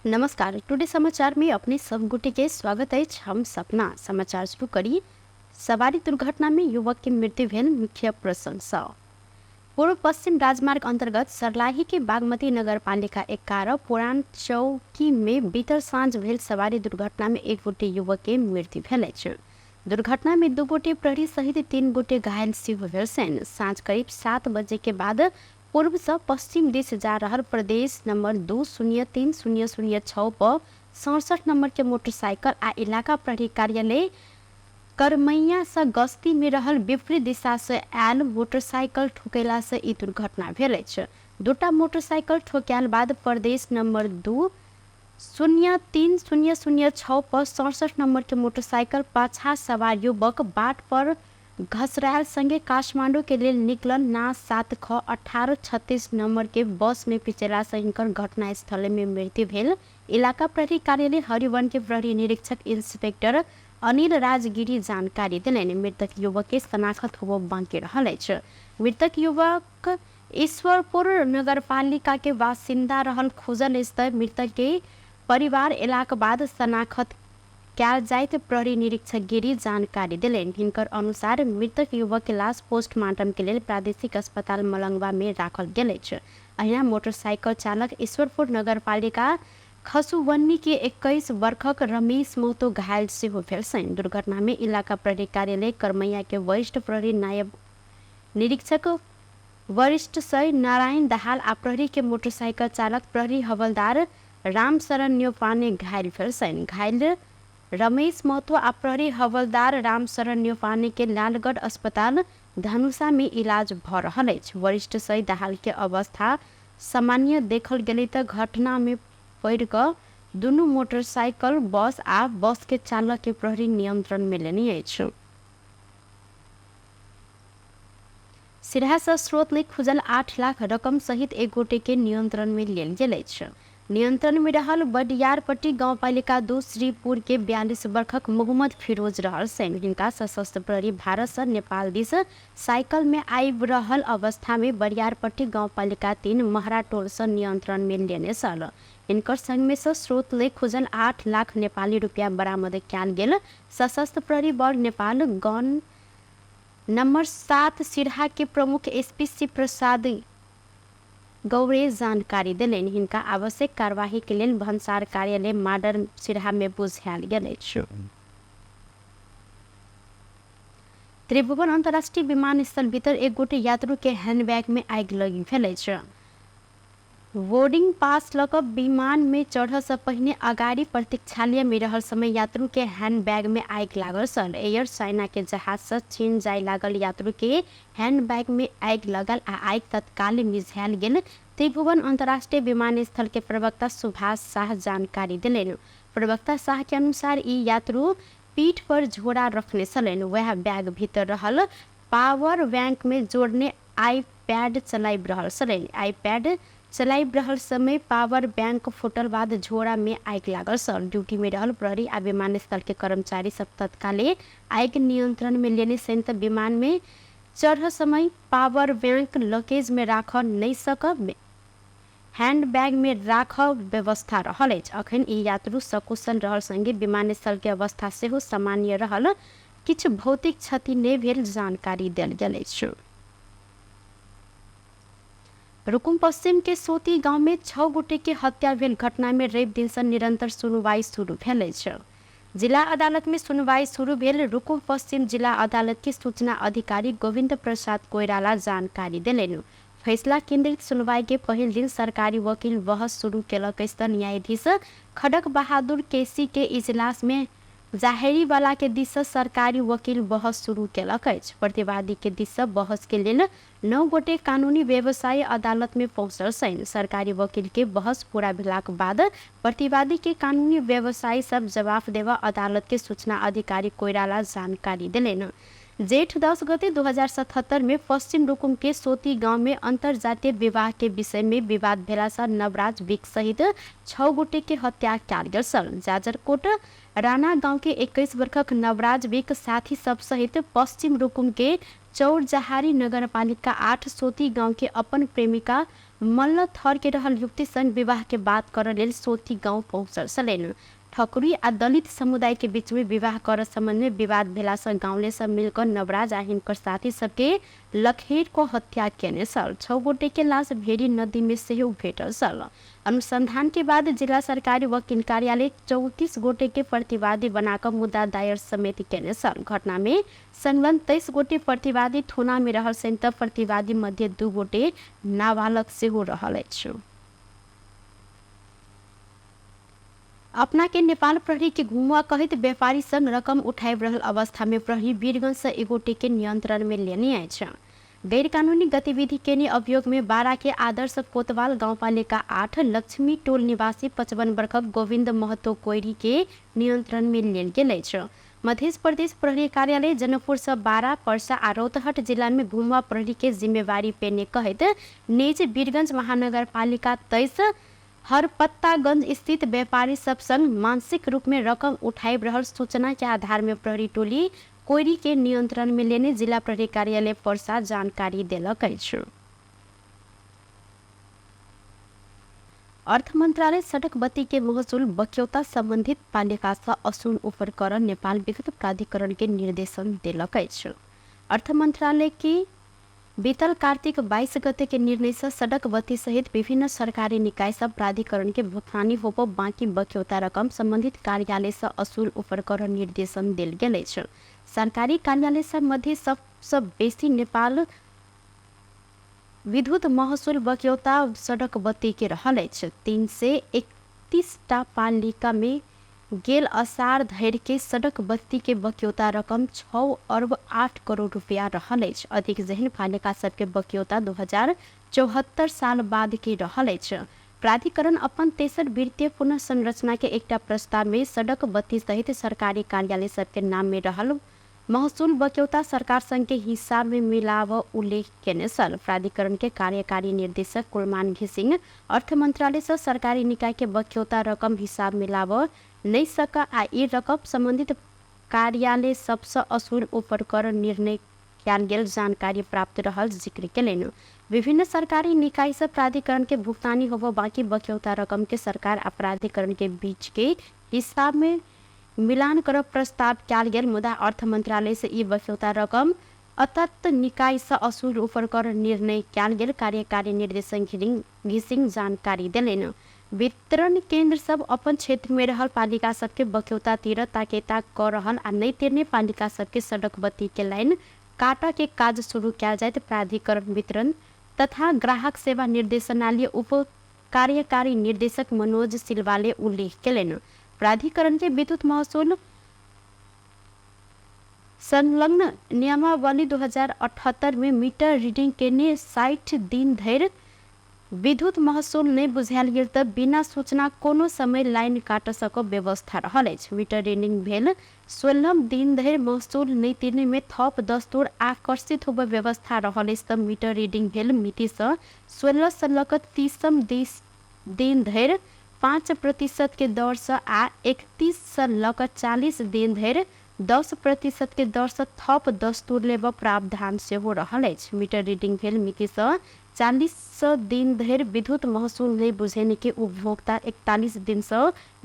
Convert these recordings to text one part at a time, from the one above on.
नमस्कार। टुडे समाचार में अपने सब गुटे के स्वागत है। हम सपना समाचार शुरू करी। सवारी दुर्घटना में युवक की मृत्यु भेल मुख्य प्रशंसा। पूर्व पश्चिम राजमार्ग अंतर्गत सर्लाही के बागमती नगरपालिका 11 पुरान चौकी में बीतर साँझ भेल सवारी दुर्घटना में एक गोटे युवक के मृत्यु भेल अछि। दुर्घटना में 2 गोटे प्रहरी सहित 3 गोटे घायल सेहो भेल छन्। साँझ करीब 7 बजे के बाद पूर्व से पश्चिम दिश जा रहल प्रदेश नंबर 203006 पर 67 नंबर के मोटरसाइकिल आ इलाका प्रहरी कार्यालय करमैया से गश्ती में रहल विपरीत दिशा से आयल मोटरसाइकिल ठोकेला से ई दुर्घटना भेल अछि। दूटा मोटरसाइकिल ठोकायल बाद प्रदेश नंबर 203006 पर 67 नंबर के मोटरसाइकिल पाछा सवार युवक बाट पर घसरायल संगे काठमांडू के लिए निकलन ना 7ख1836 नंबर के बस में पिचला से हिनकर घटना स्थल में मृत्यु भेल। इलाका प्रहरी कार्यालय हरिवन के प्रहरी निरीक्षक इंस्पेक्टर अनिल राजगिरी जानकारी दिलनि। मृतक युवक के शनाख्त होबो बाकी रहल अछि। मृतक युवक ईश्वरपुर नगरपालिका के बासिंदा रहल। खोजल स्तर मृतक के परिवार एलाक बाद शनाख्त कैल जाइत प्रहरी निरीक्षक गिरी जानकारी दिलनि। हिनकर अनुसार मृतक युवक के लाश पोस्टमार्टम के लिए प्रादेशिक अस्पताल मलंगवा में राखल गेल अछि। अहिना मोटरसाइकिल चालक ईश्वरपुर नगरपालिका खसुवन्नी के 21 वर्षक रमेश महतो घायल सेहो भेल छन्। दुर्घटना में इलाका प्रहरी कार्यालय करमैया के वरिष्ठ प्रहरी नायब निरीक्षक वरिष्ठ सय नारायण दाहाल आ प्रहरी के मोटरसाइकिल चालक प्रहरी हवलदार रामशरण न्योपाने घायल भेल छन्। घायल रमेश महतो आ प्रहरी हवलदार रामशरण न्योपाने के लालगढ़ अस्पताल धनुषा में इलाज भ रहल अछि। वरिष्ठ सय दाहाल के अवस्था सामान्य देखल गेलै त घटना में पड़ क दुनू मोटरसाइकिल बस आ बस के चालक के प्रहरी नियंत्रण में लेने अछि। सिराहा से स्रोत ले खुजल 8 लाख रकम सहित एक गोटे के नियंत्रण में लेल गेल अछि। नियंत्रण में रहल बडियारपट्टी गांवपालिका 2 श्रीपुर के 42 वर्षक मोहम्मद फिरोज रहल छन्। हिनका सशस्त्र प्रहरी भारत से नेपाल दिस साइकिल में आबि रहल अवस्था में बडियारपट्टी गांवपालिका 3 महरा टोल से नियंत्रण में लेने छल। इनकर संग में से स्रोत ले खुजल 8 लाख नेपाली रुपया बरामद कैल गेल। सशस्त्र प्रहरी बल नेपाल गण नंबर 7 सिराहा के प्रमुख एसपी शिव प्रसाद गौरे जानकारी दिलनि। हिनका आवश्यक कार्यवाही के लिए भन्सार कार्यालय माडर सिराहा में बुझायल गेल अछि। त्रिभुवन अंतर्राष्ट्रीय विमानस्थल भीतर एक गोटे यात्रु के हैंडबैग में आगि लगी भेल अछि। बोर्डिंग पास लक विमान में चढ़ से पहिने अगाड़ी प्रतीक्षालय में रहल समय यात्रु के हैंडबैग में आगि लागल छल। एयर चाइना के जहाज से चीन जाय लागल यात्रु के हैंडबैग में आगि लगल आ आगि तत्काल मिझायल गेल। त्रिभुवन अंतर्राष्ट्रीय विमानस्थल के प्रवक्ता सुभाष शाह जानकारी दिलनि। प्रवक्ता शाह के अनुसार ई यात्रु पीठ पर झोरा रखने छलनि। वह बैग भीतर रहल पावर बैंक में जोड़ने आईपैड चलाइब रहल छलनि। आईपैड चलाइब रहल समय पावर बैंक फुटल बाद झोरा में आगि लागल छल। ड्यूटी में रहल प्रहरी आ विमानस्थल के कर्मचारी सब तत्काले आगि नियंत्रण में लेने छन्। विमान में चढ़ समय पावर बैंक लगेज में राख नहीं सकब, हैंडबैग में राख व्यवस्था रहल अछि। अखन ई यात्रु सकुशल रहल संगे विमानस्थल के अवस्था सेहो सामान्य रहल। किछु भौतिक क्षति नहि भेल जानकारी देल गेल अछि। रुकुम पश्चिम के सोती गांव में 6 गोटे के हत्या भेल घटना में रवि दिन से निरंतर सुनवाई शुरू भेल अछि। जिला अदालत में सुनवाई शुरू भेल। रुकुम पश्चिम जिला अदालत के सूचना अधिकारी गोविंद प्रसाद कोइराला जानकारी दिलनि। फैसला केंद्रित सुनवाई के पहिल दिन सरकारी वकील बहस शुरू केलक। न्यायाधीश खड़क बहादुर केसी के इजलास में जाहेरी वाला के दिस से सरकारी वकील बहस शुरू केलक अछि। प्रतिवादी के दिस से बहस के लिए 9 गोटे कानूनी व्यवसायी अदालत में पहुंचल छन्। सरकारी वकील के बहस पूरा भेलाक बाद प्रतिवादी के कानूनी व्यवसायी सब जवाब देवा अदालत के सूचना अधिकारी कोइराला जानकारी दिलनि। जेठ 10 गते 2077 में पश्चिम रुकुम के सोती गांव में अंतरजातीय विवाह के विषय में विवाद भेला से नवराज विक सहित 6 गोटे के हत्या कैल गेल छल। जाजरकोट राणा गांव के 21 वर्षक नवराज विक साथी सब सहित पश्चिम रुकुम के चौरजहारी नगरपालिका 8 सोती गांव के अपन प्रेमिका मल्ल थर के रहल युवती संग विवाह के बात कर लेल सोती गांव पहुंचल छलैन। ठकुरी आ दलित समुदाय के बीच में विवाह कर संबंध में विवाद भेला से गांवले सब मिलकर नवराज आ हिनकर साथी सबके लखेर को हत्या केने सल। 6 गोटे के लाश भेड़ी नदी में सेहो भेटल सल। अनुसंधान के बाद जिला सरकारी वकील कार्यालय 34 गोटे के प्रतिवादी बनाकर मुद्दा दायर समिति केने सल। घटना में संलग्न 23 गोटे प्रतिवादी थोना में रहल छन् त प्रतिवादी मध्ये 2 गोटे नाबालक सेहो रहल अछि। अपना के नेपाल प्रहरी के घुमुआ कहित व्यापारी संग रकम उठाइब रहल अवस्था में प्रहरी वीरगंज से एगो के नियंत्रण में लेने आए। गैर कानूनी गतिविधि के अभियोग में बारा के आदर्श कोतवाल गाउँपालिका 8 लक्ष्मी टोल निवासी 55 वर्षक गोविंद महतो कोइरी के नियंत्रण में लेल गेल अछि। मध्य प्रदेश प्रहरी कार्यालय जनकपुर से बारा पर्सा आ रौतहट जिला में घुमुआ प्रहरी के जिम्मेवारी पेने कहित निज वीरगंज महानगरपालिका 23 हरपत्तागंज स्थित व्यापारी सब संग मानसिक रूप में रकम उठाइब रहल सूचना के आधार में प्रहरी टोली कोइरी के नियंत्रण में लेने जिला प्रहरी कार्यालय पर्सा जानकारी देलक अछि। अर्थ मंत्रालय सड़क बत्ती के महसूल बक्यौता संबंधित पालिका से असूल ऊपर कर नेपाल विद्युत प्राधिकरण के निर्देशन देलक अछि। अर्थ मंत्रालय की बीतल कार्तिक 22 गते के निर्णय से सड़क बत्ती सहित विभिन्न सरकारी निकाय सब प्राधिकरण के भुगतानी होप बाकी बक्यौता रकम संबंधित कार्यालय से असूल ऊपर कर निर्देशन देल गेल अछि। सरकारी कार्यालय सब मध्य सबसे बेसी नेपाल विद्युत महसूल बक्यौता सड़क बत्ती के रहल अछि। 331 टा पालिका में गेल असार धरि के सड़क बत्ती के बक्यौता रकम 6 अरब 8 करोड़ रुपया रहल अछि। अधिक जहन पालिका सबके बक्यौता 2074 साल बाद के रहल अछि। प्राधिकरण अपन तेसर वित्तीय पुनः संरचना के एकटा प्रस्ताव में सड़क बत्ती सहित सरकारी कार्यालय सबके नाम में रहल महसूल बक्यौता सरकार संघ के हिसाब में मिलाव उल्लेख केने सल। प्राधिकरण के कार्यकारी निर्देशक कुलमान घिसिंग अर्थ मंत्रालय से सरकारी निकाय के बक्यौता रकम हिसाब मिलाव नहीं सका आ ई रकम संबंधित कार्यालय सबसे असूल ऊपर कर निर्णय कयल गेल जानकारी प्राप्त रहल जिक्र केलनि। विभिन्न सरकारी निकाय से प्राधिकरण के भुगतानी होबो बाकी बक्यौता रकम के सरकार आ प्राधिकरण के बीच के हिसाब में मिलान कर प्रस्ताव कयल गेल मुदा अर्थ मंत्रालय से ई बक्यौता रकम अतत निकाय से असूल ऊपर कर निर्णय कयल गेल कार्यकारी निर्देशक घिसिंग जानकारी देलनि। वितरण केंद्र सब अपन क्षेत्र में रहल पालिका सबके बक्यौता तीर ताकेता कर रहल आ नहीं तिरने पालिका सबके सड़क बत्ती के लाइन काटा के काज शुरू किया जाए। प्राधिकरण वितरण तथा ग्राहक सेवा निर्देशनालय उप कार्यकारी निर्देशक मनोज सिल्वाले उल्लेख केलनि। प्राधिकरण के विद्युत महसूल संलग्न नियमावली 2078 में मीटर रीडिंग के 60 दिन धरि विद्युत महसूल नहीं बुझायल गेल त बिना सूचना कोनो समय लाइन काट सक व्यवस्था रहल अछि। मीटर रीडिंग भेल 16 दिन धरि महसूल नहीं तिरने में थप दस्तूर आकर्षित होब व्यवस्था रहल अछि त मीटर रीडिंग भेल मिति से 16 से लक 30 दिन धरि 5% के दर से आ 31 से लक 40 दिन धरि 10% के दर से थप दस्तूर लेब प्रावधान सेहो रहल अछि। मीटर रीडिंग भेल मिति से 40 दिन धरि विद्युत महसूल नहीं बुझेने के उपभोक्ता 41 दिन से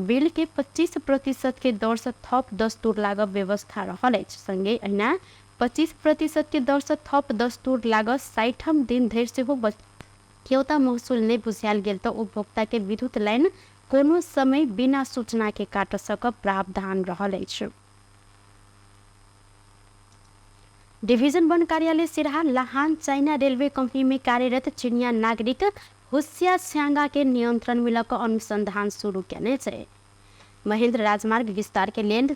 बिल के 25% के दर से थप दस्तूर लागब व्यवस्था रहल अछि। संगे अहिना 25% के दर से थप दस्तूर लागब 60 दिन धरि सेहो बक्यौता महसूल नहीं बुझायल गेल तो उपभोक्ता के विद्युत लाइन कोनो समय बिना सूचना के काट सक प्रावधान रहल अछि। डिवीजन वन कार्यालय Siraha Lahan China railway company में कार्यरत चीनिया नागरिक हुसिया स्यांगा के नियंत्रण में लक अनुसंधान शुरू केने छै। महेंद्र राजमार्ग विस्तार के लेल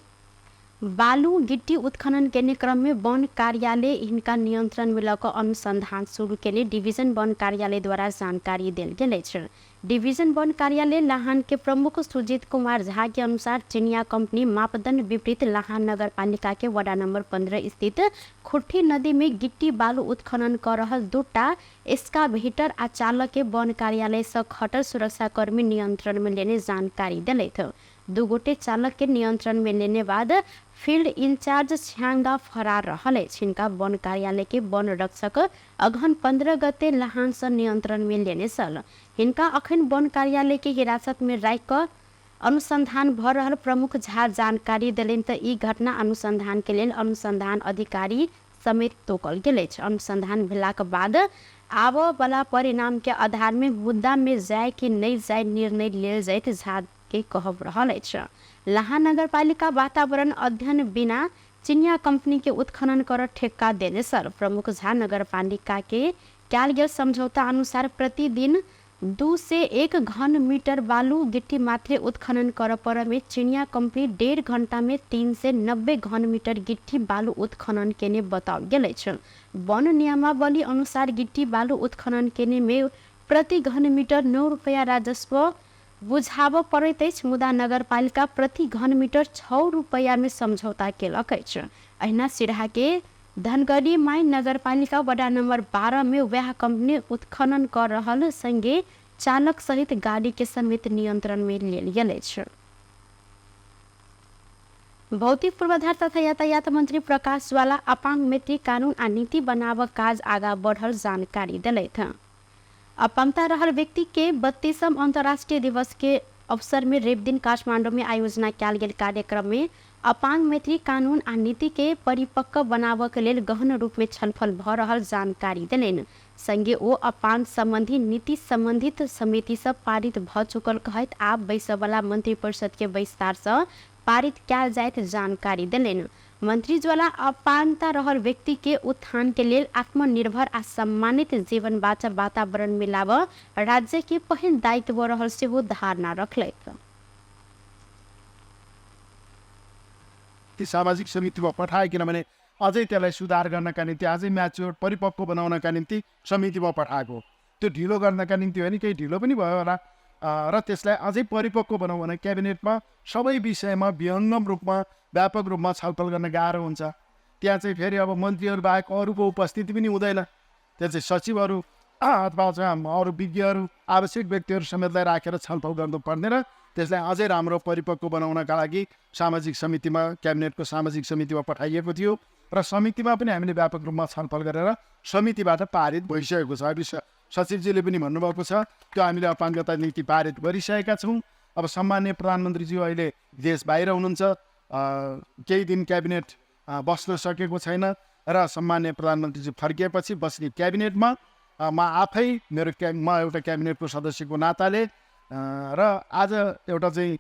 बालू गिट्टी उत्खनन के क्रम में वन कार्यालय इनका नियंत्रण में लक अनुसंधान शुरू केने डिवीजन वन कार्यालय द्वारा जानकारी देल गेल अछि। डिवीजन वन कार्यालय लाहान के प्रमुख सुजीत कुमार झा के अनुसार चीनिया कंपनी मापदंड विपरीत लाहान नगर पालिका के वार्ड नंबर 15 स्थित खुट्टी नदी में गिट्टी बालू उत्खनन कर रहल 2टा एस्कावेटर आ चालक के वन कार्यालय से खटल सुरक्षा कर्मी नियंत्रण में लेने जानकारी दिलथि। दू गोटे चालक के नियंत्रण में लेने बाद फील्ड इंचार्ज छ्याङ्गा फरार रहले। छिनका वन कार्यालय के वन रक्षक अगहन 15 गते लहानस नियंत्रण में लेने सल। हिनका अखन वन कार्यालय के हिरासत में राख कर अनुसंधान भ रहल प्रमुख झा जानकारी दिलेन त ई घटना अनुसंधान के लेल अनुसंधान अधिकारी समेत तोकल गेल अछि। अनुसंधान भेलाक बाद आबऽ वाला परिणाम के आधार में मुद्दा में जाय कि नहीं जाय निर्णय लेल जाइत झा के कहब रहल अछि। लाहा नगरपालिका वातावरण अध्ययन बिना चिनिया कंपनी के उत्खनन कर ठेक्का देने सर। प्रमुख झा नगरपालिका के कैल गेल समझौता अनुसार प्रतिदिन 2 से 1 घन मीटर बालू गिट्टी मात्रे उत्खनन कर पर में चिनिया कंपनी 1.5 घंटा में 3 से 90 घन मीटर गिट्टी बालू उत्खनन केने बताओ गेल अछि। वन नियमावली अनुसार गिट्टी बालू उत्खनन केने में प्रति घन मीटर 9 रुपया राजस्व बुझाव पड़ैत अछि, मुदा नगरपालिका प्रति घन मीटर 6 रुपया में समझौता केलक अछि। अहिना सिराहा के धनगढ़ी माई नगरपालिका वडा नंबर 12 में वह कंपनी उत्खनन कर रहल संगे चालक सहित गाड़ी के समेत नियंत्रण में लेल गेल अछि। भौतिक पूर्वाधार तथा यातायात मंत्री प्रकाश ज्वाला अपांग मैत्री कानून आ नीति बनाव काज आगा बढ़ल जानकारी दिलथि। अपांगता रहल व्यक्ति के 32वां अंतर्राष्ट्रीय दिवस के अवसर में रेप दिन काठमांडू में आयोजना कैल गेल कार्यक्रम में अपांग मैत्री कानून आ नीति के परिपक्व बनाव के लेल गहन रूप में छलफल भ रहल जानकारी दिलेन। संगे ओ अपांग संबंधी नीति संबंधित समिति से पारित भ चुकल कहत आब बैसय वाला मंत्री परिषद के विस्तार से पारित कैल जाइत जानकारी दिलेन। मंत्री ज्वाला अपांगता रहल व्यक्ति के उत्थान के लेल आत्मनिर्भर आ सम्मानित जीवन बाचा वातावरण मिलाव राज्य के पहिल दायित्व रहल सेहो धारणा रखलथि। सामाजिक समितिमा पठाए, किनभने अझै त्यसलाई सुधार गर्नका निम्ति अझै म्याच्योर परिपक्व बनाउनका निम्ति समितिमा पठाएको। त्यो ढिलो गर्नका निम्ति होइन, केही ढिलो पनि भयो होला र त्यसलाई अझै परिपक्व बनाउँ भने क्याबिनेटमा सबै विषयमा विहङ्गम रूपमा व्यापक रूपमा छलफल गर्न गाह्रो हुन्छ। त्यहाँ चाहिँ फेरि अब मन्त्रीहरू बाहेक अरूको उपस्थिति पनि हुँदैन। त्यहाँ चाहिँ सचिवहरू अथवा चाहिँ अरू विज्ञहरू आवश्यक व्यक्तिहरू समेतलाई राखेर छलफल गर्नुपर्ने र त्यसलाई अझै राम्रो परिपक्व बनाउनका लागि सामाजिक समितिमा, क्याबिनेटको सामाजिक समितिमा पठाइएको थियो र समितिमा पनि हामीले व्यापक रूपमा छलफल गरेर समितिबाट पारित भइसकेको छ। अघि सचिवजीले पनि भन्नुभएको छ त्यो हामीले अपाङ्गता नीति पारित गरिसकेका छौँ। अब सम्माननीय प्रधानमन्त्रीज्यू अहिले देश बाहिर हुनुहुन्छ, केही दिन क्याबिनेट बस्न सकेको छैन र सम्माननीय प्रधानमन्त्रीज्यू फर्किएपछि बस्ने क्याबिनेटमा म आफै म एउटा क्याबिनेटको सदस्यको नाताले र आज एउटा चाहिँ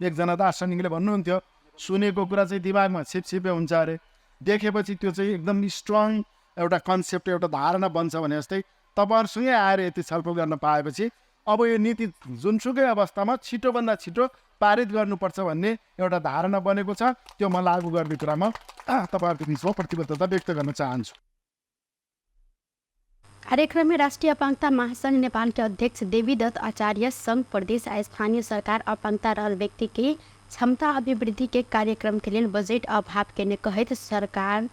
एकजना दार्शनिकले भन्नुहुन्थ्यो सुनेको कुरा चाहिँ दिमागमा छिपछिपे हुन्छ अरे, देखेपछि त्यो चाहिँ एकदम स्ट्रङ एउटा कन्सेप्ट, एउटा धारणा बन्छ भने जस्तै तपाईँहरूसँगै आएर यति छलफल गर्न पाएपछि अब यो नीति जुनसुकै अवस्थामा छिटोभन्दा छिटो पारित गर्नुपर्छ भन्ने एउटा धारणा बनेको छ। त्यो म लागू गर्ने कुरामा तपाईँहरूको बिचमा प्रतिबद्धता व्यक्त गर्न चाहन्छु। कार्यक्रम में राष्ट्रीय अपांगता महासंघ नेपाल के अध्यक्ष देवीदत्त आचार्य संघ प्रदेश आ स्थानीय सरकार अपांगता रहल व्यक्ति के क्षमता अभिवृद्धि के कार्यक्रम के लिए बजट अभाव के कहत सरकार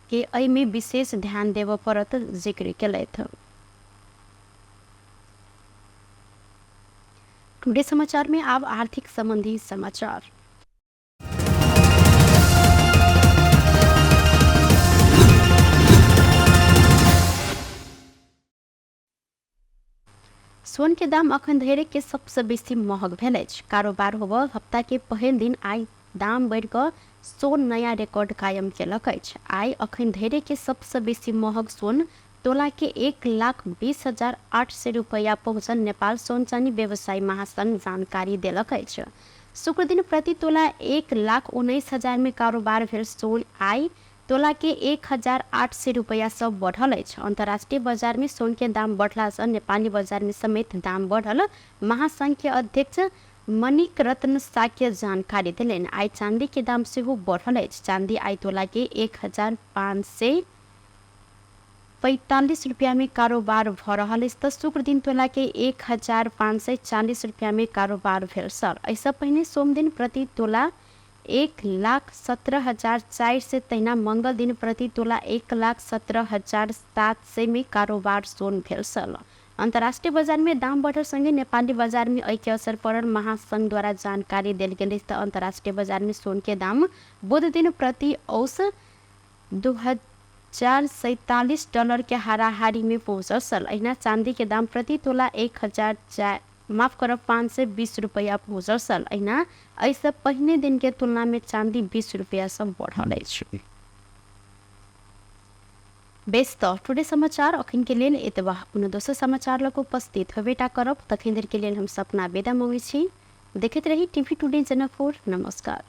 के एहिमे विशेष ध्यान देव पड़त जिक्र केलथि। टुडे समाचार में अब आर्थिक संबंधी समाचार। सोन के दाम अखन धरि के सबसे बेसी महग भेल अछि। कारोबार होबऽ हफ्ता के पहिल दिन आइ दाम बढ़ कऽ सोन नया रिकॉर्ड कायम केलक अछि। आइ अखन धरि के सबसे बेसी महग सोन तोला के 1,20,800 रुपया पहुँचल नेपाल सोन चानी व्यवसायी महासंघ जानकारी देलक अछि। शुक्र दिन प्रति तोला 1,19,000 में कारोबार भेल सोन आइ तोला के 1,800 रुपया सब बढ़ल अछि। अंतर्राष्ट्रीय बाजार में सोन के दाम बढ़ला से नेपाली बाजार में समेत दाम बढ़ल महासंघ के अध्यक्ष मणिक रत्न साक्य जानकारी दिलेन। आइ चांदी के दाम सेहो बढ़ल अछि। चांदी आइ तोला के 1,545 रुपया में कारोबार भ रहल अछि तऽ शुक्र दिन तोला के 1,540 रुपया में कारोबार भेल सर। ऐसा पहले सोम दिन प्रति तोला 1,17,400 तहिना मंगल दिन प्रति तोला 1,17,700 में कारोबार सोन भेल सल। अंतर्राष्ट्रीय बाजार में दाम बढ़ल संगे नेपाली बाजार में ऐके असर पड़ल महासंघ द्वारा जानकारी दिल गेल। अंतर्राष्ट्रीय बाजार में सोन के दाम बुध दिन प्रति औंस $2047 के हाराहारी में पहुंचल सल। अहिना चांदी के दाम प्रति तोला 520 रुपया पहुंचल सल। अहिना ऐसे पहिने दिन के तुलना में चांदी 20 रुपया से बढ़ल अछि। बेस्त टुडे समाचार अखन के लेल एतबा। पुनः दोसर समाचार लग उपस्थित होबेटा करब। तखन देर के लेल हम सपना बेदा मांगे छी। देखते रही टीवी टुडे जनकपुर। नमस्कार।